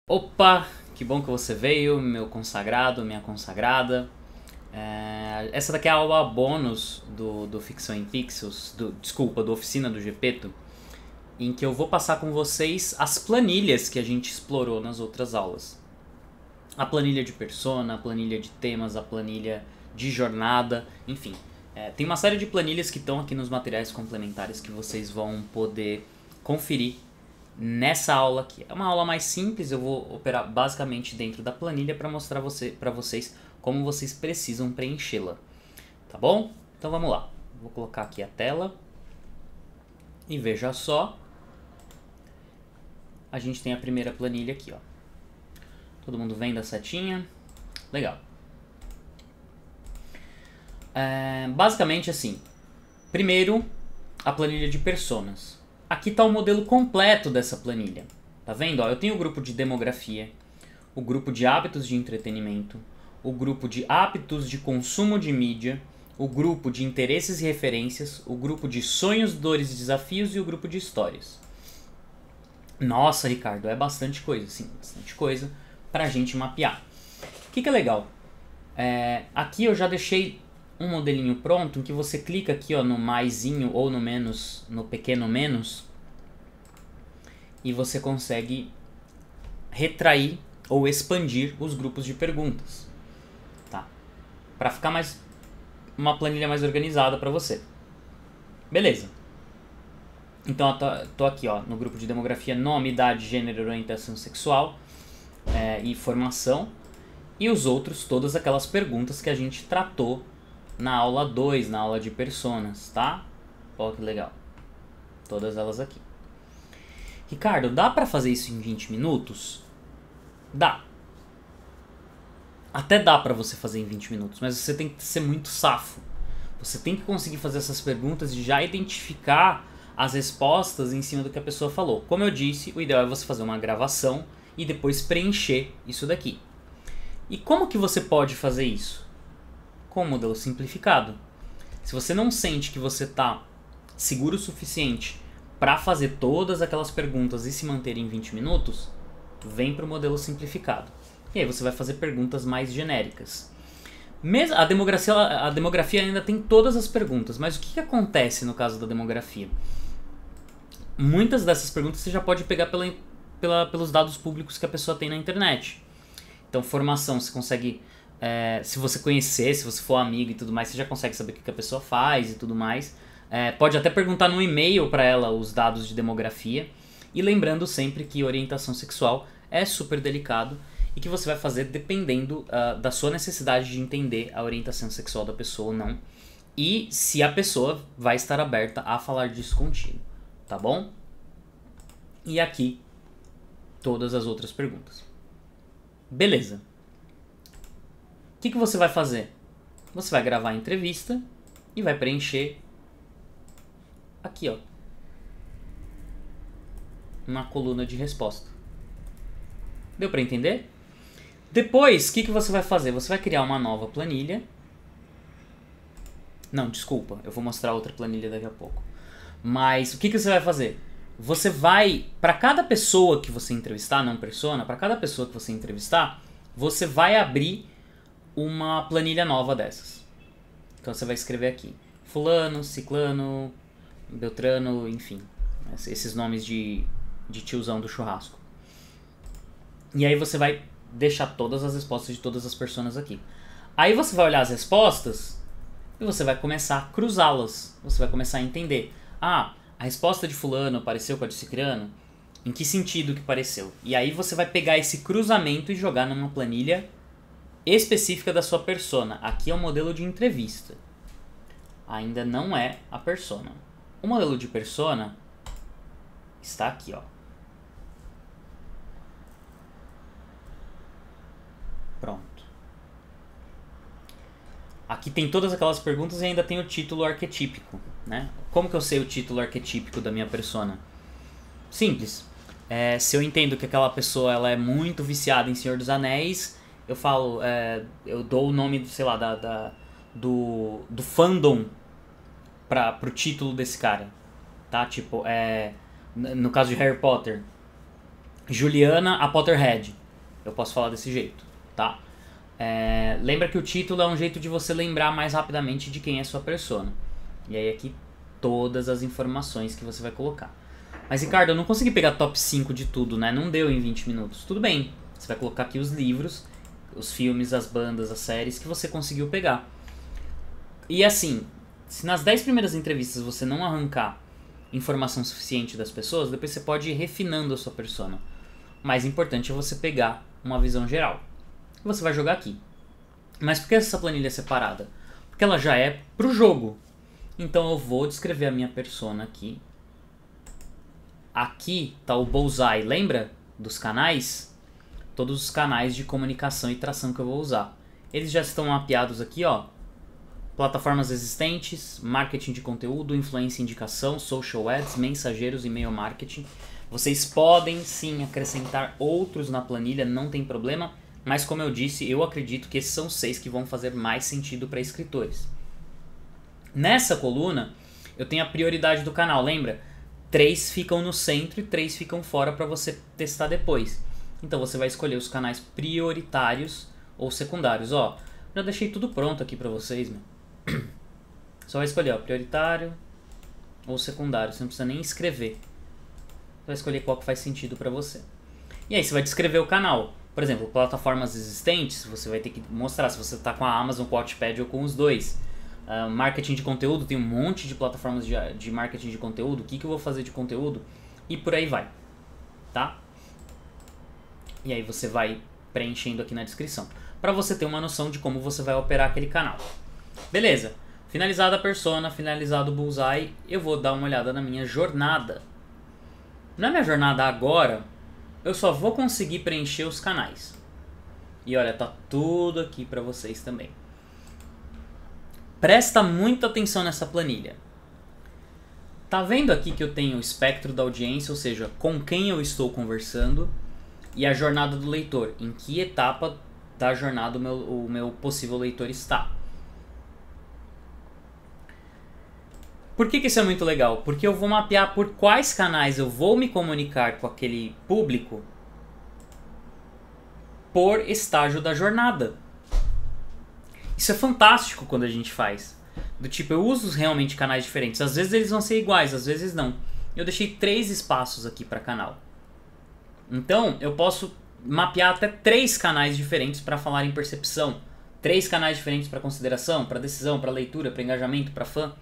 Opa, que bom que você veio, meu consagrado, minha consagrada. Essa daqui é a aula bônus do Ficção em Pixels, do Oficina do Gepeto, em que eu vou passar com vocês as planilhas que a gente explorou nas outras aulas. A planilha de persona, a planilha de temas, a planilha de jornada, enfim. Tem uma série de planilhas que estão aqui nos materiais complementares que vocês vão poder conferir nessa aula aqui. É uma aula mais simples, eu vou operar basicamente dentro da planilha para mostrar para vocês como vocês precisam preenchê-la. Tá bom? Então vamos lá. Vou colocar aqui a tela. E veja só. A gente tem a primeira planilha aqui, ó. Todo mundo vendo a setinha? Legal. Basicamente assim. Primeiro, a planilha de personas. Aqui está o modelo completo dessa planilha. Tá vendo? Ó, eu tenho o grupo de demografia, o grupo de hábitos de entretenimento, o grupo de hábitos de consumo de mídia, o grupo de interesses e referências, o grupo de sonhos, dores e desafios e o grupo de histórias. Nossa, Ricardo, é bastante coisa, sim, bastante coisa pra gente mapear. O que é legal? Aqui eu já deixei um modelinho pronto em que você clica aqui, ó, no maisinho ou no menos, no pequeno menos, e você consegue retrair ou expandir os grupos de perguntas, tá? Para ficar uma planilha mais organizada para você. Beleza. Então eu tô aqui, ó, no grupo de demografia, nome, idade, gênero, orientação sexual e formação, e os outros, todas aquelas perguntas que a gente tratou na aula 2, na aula de personas, tá? Ó, que legal. Todas elas aqui. Ricardo, dá pra fazer isso em 20 minutos? Dá. Até dá pra você fazer em 20 minutos, mas você tem que ser muito safo. Você tem que conseguir fazer essas perguntas e já identificar as respostas em cima do que a pessoa falou. Como eu disse, o ideal é você fazer uma gravação e depois preencher isso daqui. E como que você pode fazer isso? Com um modelo simplificado. Se você não sente que você está seguro o suficiente para fazer todas aquelas perguntas e se manter em 20 minutos, vem para o modelo simplificado. E aí você vai fazer perguntas mais genéricas. A demografia ainda tem todas as perguntas, mas o que acontece no caso da demografia? Muitas dessas perguntas você já pode pegar pelos dados públicos que a pessoa tem na internet. Então, formação, você consegue... se você conhecer, se você for amigo e tudo mais, você já consegue saber o que a pessoa faz e tudo mais. Pode até perguntar no e-mail para ela os dados de demografia. E lembrando sempre que orientação sexual é super delicado e que você vai fazer dependendo da sua necessidade de entender a orientação sexual da pessoa ou não. E se a pessoa vai estar aberta a falar disso contigo, tá bom? E aqui, todas as outras perguntas. Beleza. O que você vai fazer? Você vai gravar a entrevista e vai preencher aqui, ó, uma coluna de resposta. Deu para entender? Depois, o que você vai fazer? Você vai criar uma nova planilha. Não, desculpa, eu vou mostrar outra planilha daqui a pouco. Mas o que você vai fazer? Você vai, para cada pessoa que você entrevistar, não persona, para cada pessoa que você entrevistar, você vai abrir uma planilha nova dessas. Então você vai escrever aqui: fulano, ciclano, beltrano, enfim, esses nomes de tiozão do churrasco. E aí você vai deixar todas as respostas de todas as pessoas aqui. Aí você vai olhar as respostas e você vai começar a cruzá-las. Você vai começar a entender: a resposta de fulano pareceu com a de ciclano? Em que sentido que pareceu? E aí você vai pegar esse cruzamento e jogar numa planilha específica da sua persona. Aqui é o modelo de entrevista. Ainda não é a persona. O modelo de persona está aqui, ó. Pronto. Aqui tem todas aquelas perguntas e ainda tem o título arquetípico, né? Como que eu sei o título arquetípico da minha persona? Simples. Se eu entendo que aquela pessoa ela é muito viciada em Senhor dos Anéis, eu falo, eu dou o nome, sei lá, do fandom pro título desse cara, tá? Tipo, no caso de Harry Potter, Juliana a Potterhead. eu posso falar desse jeito, tá? Lembra que o título é um jeito de você lembrar mais rapidamente de quem é sua persona. E aí aqui todas as informações que você vai colocar. Mas Ricardo, eu não consegui pegar top 5 de tudo, né? Não deu em 20 minutos. Tudo bem, você vai colocar aqui os livros, os filmes, as bandas, as séries que você conseguiu pegar. E assim, se nas 10 primeiras entrevistas você não arrancar informação suficiente das pessoas, depois você pode ir refinando a sua persona. O mais importante é você pegar uma visão geral. Você vai jogar aqui. Mas por que essa planilha é separada? Porque ela já é pro jogo. Então eu vou descrever a minha persona aqui. Aqui tá o bullseye, lembra dos canais? Todos os canais de comunicação e tração que eu vou usar. Eles já estão mapeados aqui, ó. Plataformas existentes, marketing de conteúdo, influência e indicação, social ads, mensageiros, e-mail marketing. Vocês podem sim acrescentar outros na planilha, não tem problema. Mas como eu disse, eu acredito que esses são 6 que vão fazer mais sentido para escritores. Nessa coluna, eu tenho a prioridade do canal, lembra? 3 ficam no centro e 3 ficam fora para você testar depois. Então você vai escolher os canais prioritários ou secundários. Ó, já deixei tudo pronto aqui para vocês, meu. Só vai escolher, ó, prioritário ou secundário. Você não precisa nem escrever. Você vai escolher qual que faz sentido para você. E aí você vai descrever o canal. Por exemplo, plataformas existentes, você vai ter que mostrar se você está com a Amazon, com o Wattpad ou com os dois. Marketing de conteúdo, tem um monte de plataformas de marketing de conteúdo. O que eu vou fazer de conteúdo? E por aí vai. Tá? E aí você vai preenchendo aqui na descrição. Para você ter uma noção de como você vai operar aquele canal. Beleza. Finalizada a persona, finalizado o bullseye, eu vou dar uma olhada na minha jornada. Na minha jornada agora, eu só vou conseguir preencher os canais. E olha, tá tudo aqui para vocês também. Presta muita atenção nessa planilha. Tá vendo aqui que eu tenho o espectro da audiência, ou seja, com quem eu estou conversando, e a jornada do leitor, em que etapa da jornada o meu possível leitor está. Por que isso é muito legal? Porque eu vou mapear por quais canais eu vou me comunicar com aquele público por estágio da jornada. Isso é fantástico quando a gente faz. Do tipo, eu uso realmente canais diferentes. Às vezes eles vão ser iguais, às vezes não. Eu deixei 3 espaços aqui para canal. Então, eu posso mapear até 3 canais diferentes para falar em percepção. 3 canais diferentes para consideração, para decisão, para leitura, para engajamento, para fã.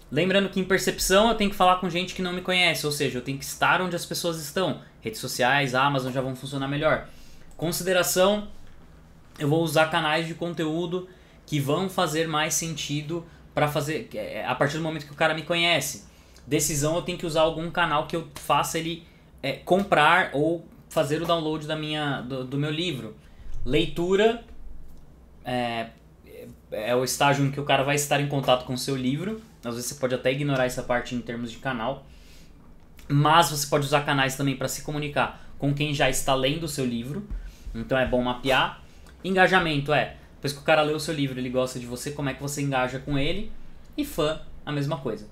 Lembrando que em percepção eu tenho que falar com gente que não me conhece, ou seja, eu tenho que estar onde as pessoas estão. Redes sociais, Amazon já vão funcionar melhor. Consideração, eu vou usar canais de conteúdo que vão fazer mais sentido para fazer a partir do momento que o cara me conhece. Decisão, eu tenho que usar algum canal que eu faça ele comprar ou fazer o download do meu livro. Leitura é o estágio em que o cara vai estar em contato com o seu livro. Às vezes você pode até ignorar essa parte em termos de canal. Mas você pode usar canais também para se comunicar com quem já está lendo o seu livro. Então é bom mapear. Engajamento depois que o cara leu o seu livro, ele gosta de você, como é que você engaja com ele. E fã, a mesma coisa.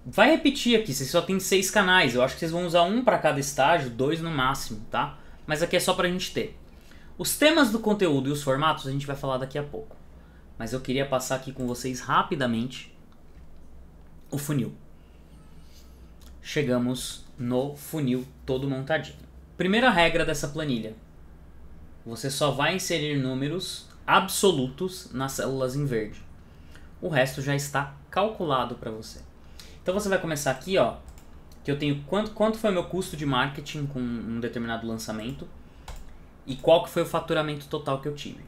Vai repetir aqui, vocês só tem 6 canais. Eu acho que vocês vão usar um para cada estágio, 2 no máximo, tá? Mas aqui é só pra gente ter. Os temas do conteúdo e os formatos a gente vai falar daqui a pouco. Mas eu queria passar aqui com vocês rapidamente o funil. Chegamos no funil todo montadinho. Primeira regra dessa planilha. Você só vai inserir números absolutos nas células em verde. O resto já está calculado para você. Então você vai começar aqui, ó, que eu tenho quanto foi o meu custo de marketing com um determinado lançamento e qual que foi o faturamento total que eu tive.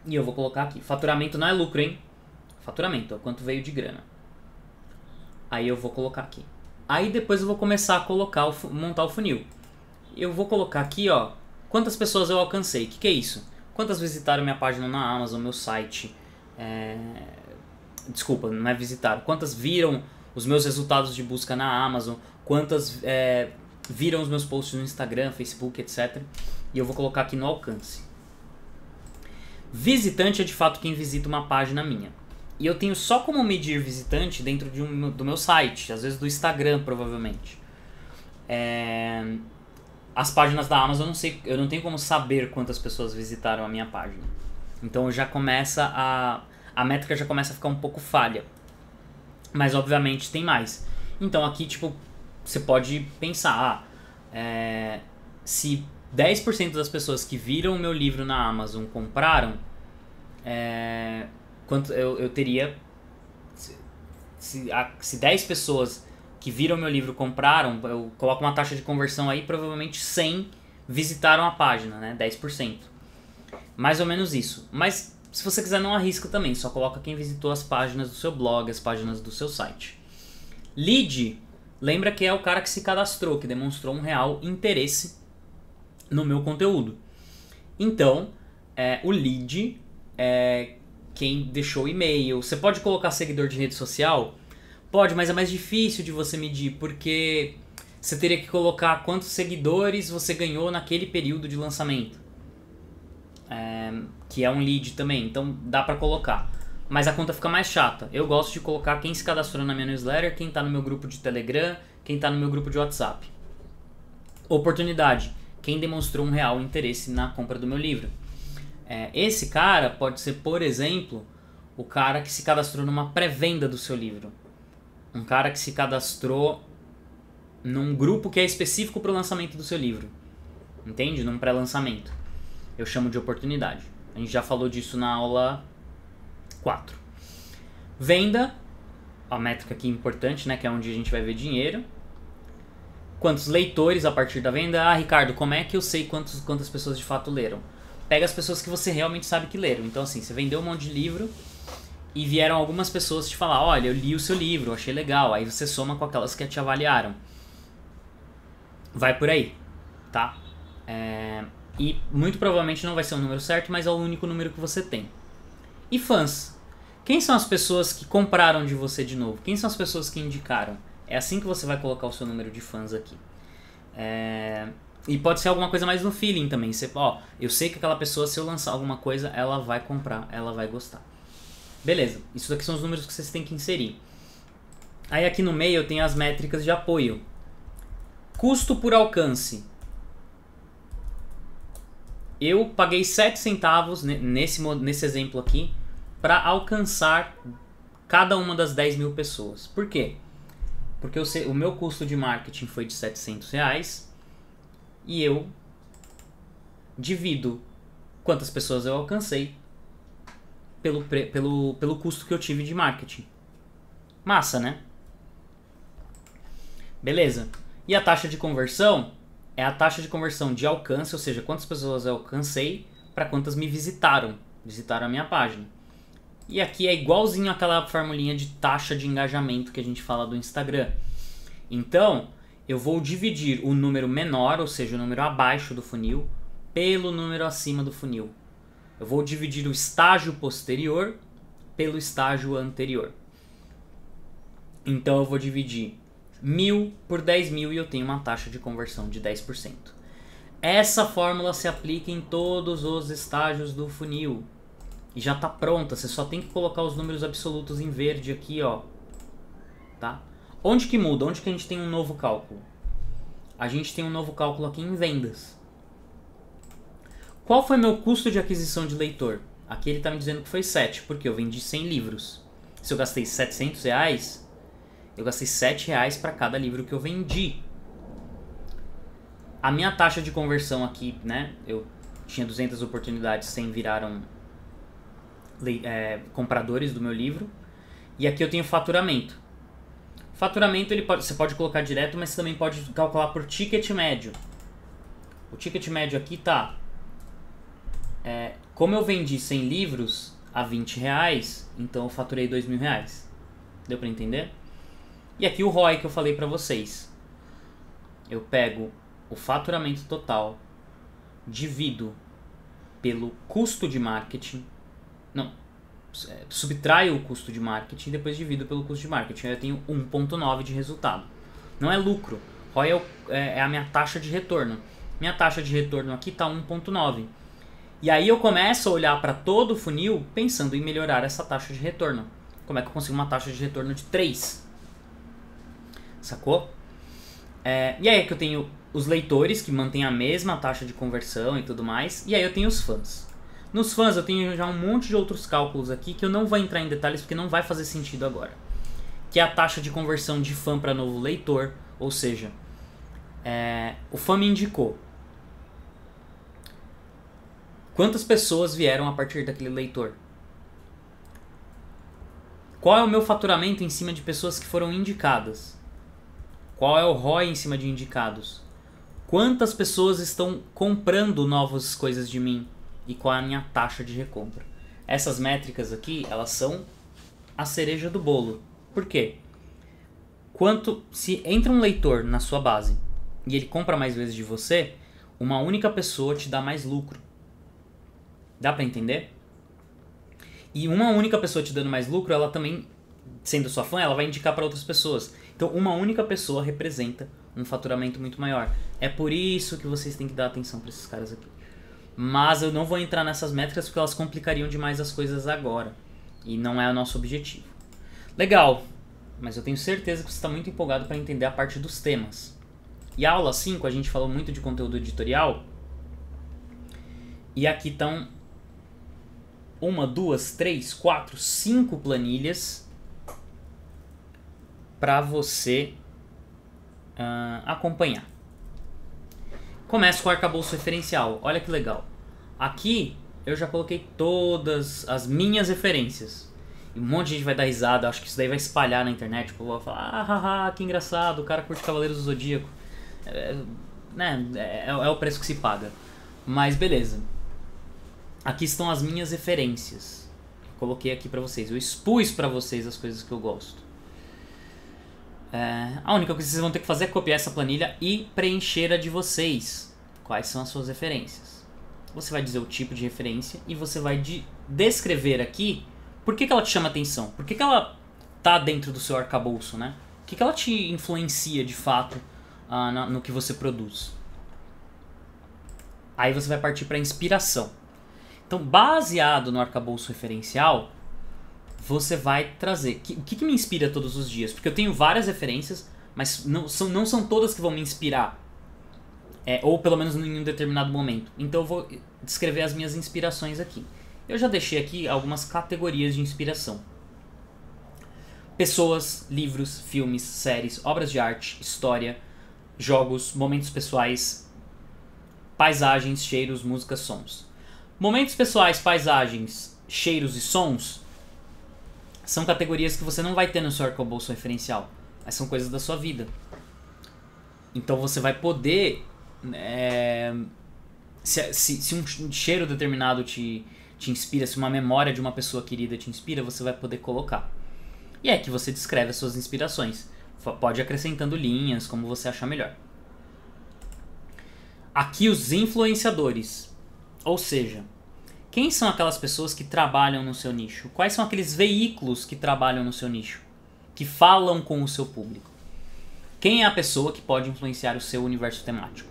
E eu vou colocar aqui. Faturamento não é lucro, hein? Faturamento, é o quanto veio de grana. Aí eu vou colocar aqui. Aí depois eu vou começar a montar o funil. Eu vou colocar aqui, ó, quantas pessoas eu alcancei. O que é isso? Quantas visitaram minha página na Amazon, meu site. Desculpa, não é visitaram. Quantas viram os meus resultados de busca na Amazon. Quantas viram os meus posts no Instagram, Facebook, etc. E eu vou colocar aqui no alcance. Visitante é de fato quem visita uma página minha. E eu tenho só como medir visitante dentro do meu site, às vezes do Instagram, provavelmente. as páginas da Amazon, eu não tenho como saber quantas pessoas visitaram a minha página. Então já começa a métrica já começa a ficar um pouco falha. Mas obviamente tem mais. Então aqui, tipo, você pode pensar, se 10% das pessoas que viram o meu livro na Amazon compraram, quanto eu teria... Se 10 pessoas que viram meu livro compraram, eu coloco uma taxa de conversão aí, provavelmente 100 visitaram a página, né? 10%. Mais ou menos isso. Mas se você quiser, não arrisca também, só coloca quem visitou as páginas do seu blog, as páginas do seu site. Lead, lembra que é o cara que se cadastrou, que demonstrou um real interesse no meu conteúdo. Então, o lead é quem deixou o e-mail. Você pode colocar seguidor de rede social? Pode, mas é mais difícil de você medir, porque você teria que colocar quantos seguidores você ganhou naquele período de lançamento. Que é um lead também, então dá pra colocar. Mas a conta fica mais chata. Eu gosto de colocar quem se cadastrou na minha newsletter, quem tá no meu grupo de Telegram, quem tá no meu grupo de WhatsApp. Oportunidade, quem demonstrou um real interesse na compra do meu livro. Esse cara pode ser, por exemplo, o cara que se cadastrou numa pré-venda do seu livro. Um cara que se cadastrou num grupo que é específico para o lançamento do seu livro. Entende? Num pré-lançamento. Eu chamo de oportunidade. A gente já falou disso na aula 4. Venda, a métrica aqui importante, né, que é onde a gente vai ver dinheiro. Quantos leitores a partir da venda? Ah, Ricardo, como é que eu sei quantas pessoas de fato leram? Pega as pessoas que você realmente sabe que leram. Então assim, você vendeu um monte de livro e vieram algumas pessoas te falar, olha, eu li o seu livro, achei legal. Aí você soma com aquelas que te avaliaram. Vai por aí, tá? E muito provavelmente não vai ser o número certo, mas é o único número que você tem. E fãs? Quem são as pessoas que compraram de você de novo? Quem são as pessoas que indicaram? É assim que você vai colocar o seu número de fãs aqui. E pode ser alguma coisa mais no feeling também. Eu sei que aquela pessoa, se eu lançar alguma coisa, ela vai comprar, ela vai gostar. Beleza, isso daqui são os números que vocês têm que inserir. Aí aqui no meio eu tenho as métricas de apoio. Custo por alcance. Eu paguei 7 centavos nesse exemplo aqui para alcançar cada uma das 10 mil pessoas. Por quê? Porque o meu custo de marketing foi de R$700 e eu divido quantas pessoas eu alcancei pelo custo que eu tive de marketing. Massa, né? Beleza. E a taxa de conversão é a taxa de conversão de alcance, ou seja, quantas pessoas eu alcancei para quantas me visitaram a minha página. E aqui é igualzinho aquela formulinha de taxa de engajamento que a gente fala do Instagram. Então, eu vou dividir o número menor, ou seja, o número abaixo do funil, pelo número acima do funil. Eu vou dividir o estágio posterior pelo estágio anterior. Então eu vou dividir 1.000 por 10.000 e eu tenho uma taxa de conversão de 10%. Essa fórmula se aplica em todos os estágios do funil. E já está pronta, você só tem que colocar os números absolutos em verde aqui, ó. Tá? Onde que muda? Onde que a gente tem um novo cálculo? A gente tem um novo cálculo aqui em vendas. Qual foi meu custo de aquisição de leitor? Aqui ele está me dizendo que foi 7, porque eu vendi 100 livros. Se eu gastei R$700, eu gastei R$7 para cada livro que eu vendi. A minha taxa de conversão aqui, né? Eu tinha 200 oportunidades, 100 viraram compradores do meu livro. E aqui eu tenho faturamento. Faturamento você pode colocar direto, mas você também pode calcular por ticket médio. O ticket médio aqui tá... como eu vendi 100 livros a R$20, então eu faturei R$2.000. Deu para entender? E aqui o ROI que eu falei para vocês. Eu pego o faturamento total, divido pelo custo de marketing. Não, subtraio o custo de marketing e depois divido pelo custo de marketing. Aí eu tenho 1,9 de resultado. Não é lucro. ROI é a minha taxa de retorno. Minha taxa de retorno aqui está 1,9. E aí eu começo a olhar para todo o funil pensando em melhorar essa taxa de retorno. Como é que eu consigo uma taxa de retorno de 3? Sacou? E aí é que eu tenho os leitores, que mantêm a mesma taxa de conversão e tudo mais, e aí eu tenho os fãs. Nos fãs eu tenho já um monte de outros cálculos aqui que eu não vou entrar em detalhes porque não vai fazer sentido agora. Que é a taxa de conversão de fã para novo leitor, ou seja, o fã me indicou. Quantas pessoas vieram a partir daquele leitor? Qual é o meu faturamento em cima de pessoas que foram indicadas? Qual é o ROI em cima de indicados? Quantas pessoas estão comprando novas coisas de mim? E qual é a minha taxa de recompra? Essas métricas aqui, elas são a cereja do bolo. Por quê? Se entra um leitor na sua base e ele compra mais vezes de você, uma única pessoa te dá mais lucro. Dá pra entender? E uma única pessoa te dando mais lucro, ela também, sendo sua fã, ela vai indicar para outras pessoas. Então uma única pessoa representa um faturamento muito maior. É por isso que vocês têm que dar atenção para esses caras aqui. Mas eu não vou entrar nessas métricas porque elas complicariam demais as coisas agora. E não é o nosso objetivo. Legal, mas eu tenho certeza que você está muito empolgado para entender a parte dos temas. E a aula 5 a gente falou muito de conteúdo editorial. E aqui estão 1, 2, 3, 4, 5 planilhas para você acompanhar. Começo com o arcabouço referencial. Olha que legal. Aqui eu já coloquei todas as minhas referências. E um monte de gente vai dar risada. Acho que isso daí vai espalhar na internet. Tipo, vai falar, haha, que engraçado, o cara curte Cavaleiros do Zodíaco. É o preço que se paga. Mas beleza. Aqui estão as minhas referências. Coloquei aqui pra vocês. Eu expus pra vocês as coisas que eu gosto. A única coisa que vocês vão ter que fazer é copiar essa planilha e preencher a de vocês. Quais são as suas referências? Você vai dizer o tipo de referência e você vai descrever aqui por que ela te chama atenção. Por que ela tá dentro do seu arcabouço, né? O que ela te influencia de fato no que você produz. Aí você vai partir para inspiração. Então, baseado no arcabouço referencial, você vai trazer o que me inspira todos os dias. Porque eu tenho várias referências, mas não são todas que vão me inspirar. Ou pelo menos em um determinado momento. Então eu vou descrever as minhas inspirações aqui. Eu já deixei aqui algumas categorias de inspiração. Pessoas, livros, filmes, séries, obras de arte, história, jogos, momentos pessoais, paisagens, cheiros, músicas, sons. Momentos pessoais, paisagens, cheiros e sons são categorias que você não vai ter no seu arcabouço referencial, mas são coisas da sua vida. Então você vai poder... se um cheiro determinado te inspira, se uma memória de uma pessoa querida te inspira, você vai poder colocar. E é que você descreve as suas inspirações. Pode ir acrescentando linhas, como você achar melhor. Aqui os influenciadores. Ou seja, quem são aquelas pessoas que trabalham no seu nicho? Quais são aqueles veículos que trabalham no seu nicho? Que falam com o seu público? Quem é a pessoa que pode influenciar o seu universo temático?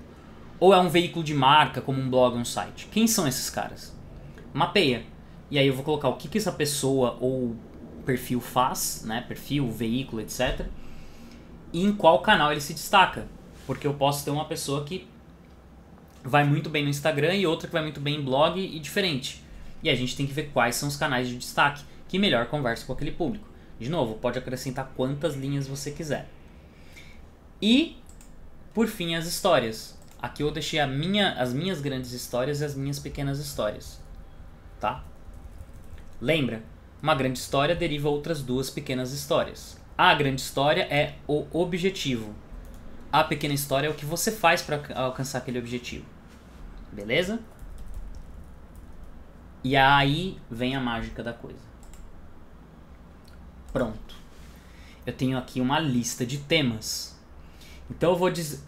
Ou é um veículo de marca, como um blog ou um site? Quem são esses caras? Mapeia. E aí eu vou colocar o que essa pessoa ou perfil faz, né? Perfil, veículo, etc. E em qual canal ele se destaca. Porque eu posso ter uma pessoa que vai muito bem no Instagram e outra que vai muito bem em blog e diferente. E a gente tem que ver quais são os canais de destaque que melhor conversam com aquele público. De novo, pode acrescentar quantas linhas você quiser. E, por fim, as histórias. Aqui eu deixei as minhas grandes histórias e as minhas pequenas histórias. Tá? Lembra? Uma grande história deriva outras duas pequenas histórias. A grande história é o objetivo. A pequena história é o que você faz para alcançar aquele objetivo. Beleza? E aí vem a mágica da coisa. Pronto. Eu tenho aqui uma lista de temas. Então eu vou dizer...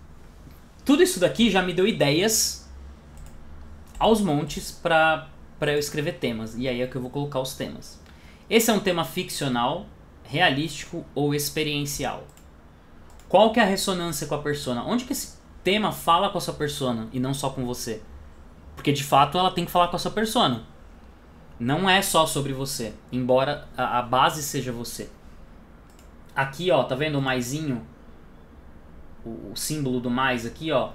Tudo isso daqui já me deu ideias aos montes para eu escrever temas. E aí é que eu vou colocar os temas. Esse é um tema ficcional, realístico ou experiencial. Qual que é a ressonância com a persona? Onde que esse tema fala com a sua persona e não só com você? Porque de fato ela tem que falar com a sua persona. Não é só sobre você, embora a base seja você. Aqui, ó, tá vendo o maisinho? O símbolo do mais aqui, ó.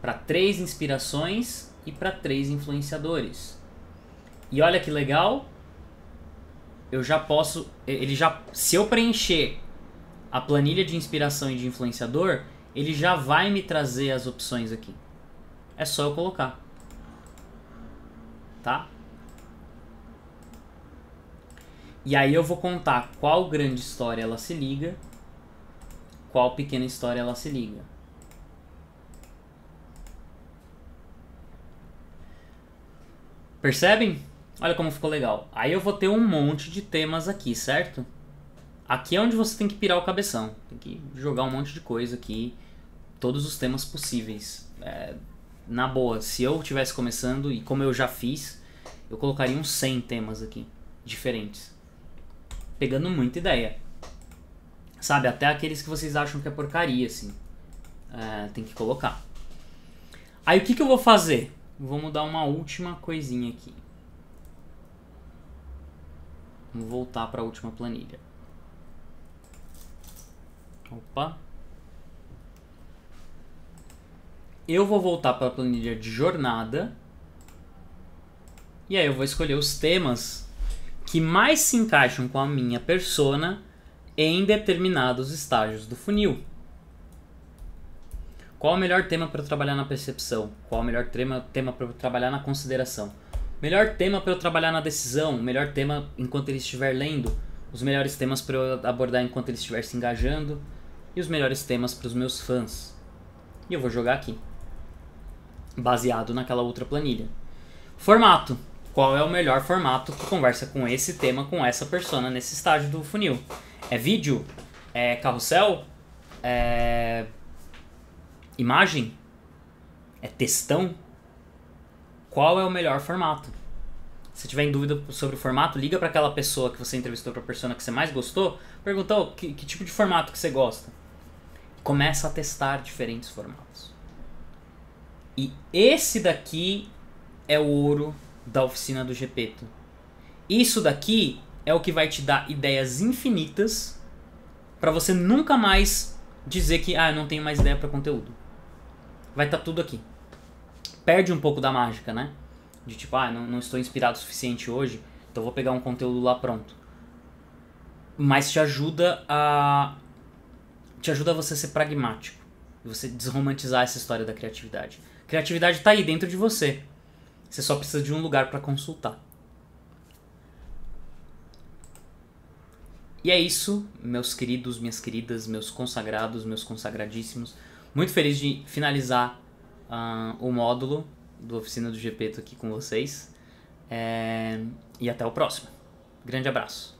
para 3 inspirações e para 3 influenciadores. E olha que legal, eu já posso, se eu preencher a planilha de inspiração e de influenciador, ele já vai me trazer as opções aqui. É só eu colocar. Tá? E aí eu vou contar qual grande história ela se liga, qual pequena história ela se liga. Percebem? Olha como ficou legal. Aí eu vou ter um monte de temas aqui, certo? Aqui é onde você tem que pirar o cabeção. Tem que jogar um monte de coisa aqui. Todos os temas possíveis. Na boa, se eu estivesse começando, e como eu já fiz, eu colocaria uns 100 temas aqui, diferentes. Pegando muita ideia. Sabe, até aqueles que vocês acham que é porcaria, assim. Tem que colocar. Aí o que eu vou fazer? Vou mudar uma última coisinha aqui. Vamos voltar para a última planilha. Opa. Eu vou voltar para a planilha de jornada. E aí eu vou escolher os temas que mais se encaixam com a minha persona em determinados estágios do funil. Qual o melhor tema para eu trabalhar na percepção? Qual o melhor tema para eu trabalhar na consideração? Melhor tema para eu trabalhar na decisão? Melhor tema enquanto ele estiver lendo? Os melhores temas para eu abordar enquanto ele estiver se engajando? E os melhores temas para os meus fãs? E eu vou jogar aqui, baseado naquela outra planilha. Formato. Qual é o melhor formato que conversa com esse tema, com essa persona nesse estágio do funil? É vídeo? É carrossel? É imagem? É textão? Qual é o melhor formato? Se tiver em dúvida sobre o formato, liga para aquela pessoa que você entrevistou, para a persona que você mais gostou, pergunta que tipo de formato que você gosta. Começa a testar diferentes formatos. E esse daqui é o ouro da oficina do Gepeto. Isso daqui é o que vai te dar ideias infinitas para você nunca mais dizer que eu não tenho mais ideia para conteúdo. Vai estar tudo aqui. Perde um pouco da mágica, né? De tipo, não estou inspirado o suficiente hoje, então vou pegar um conteúdo lá pronto. Mas te ajuda a você ser pragmático. E você desromantizar essa história da criatividade. Criatividade está aí dentro de você. Você só precisa de um lugar para consultar. E é isso, meus queridos, minhas queridas, meus consagrados, meus consagradíssimos. Muito feliz de finalizar o módulo do Oficina do Gepeto aqui com vocês. E até o próximo. Grande abraço.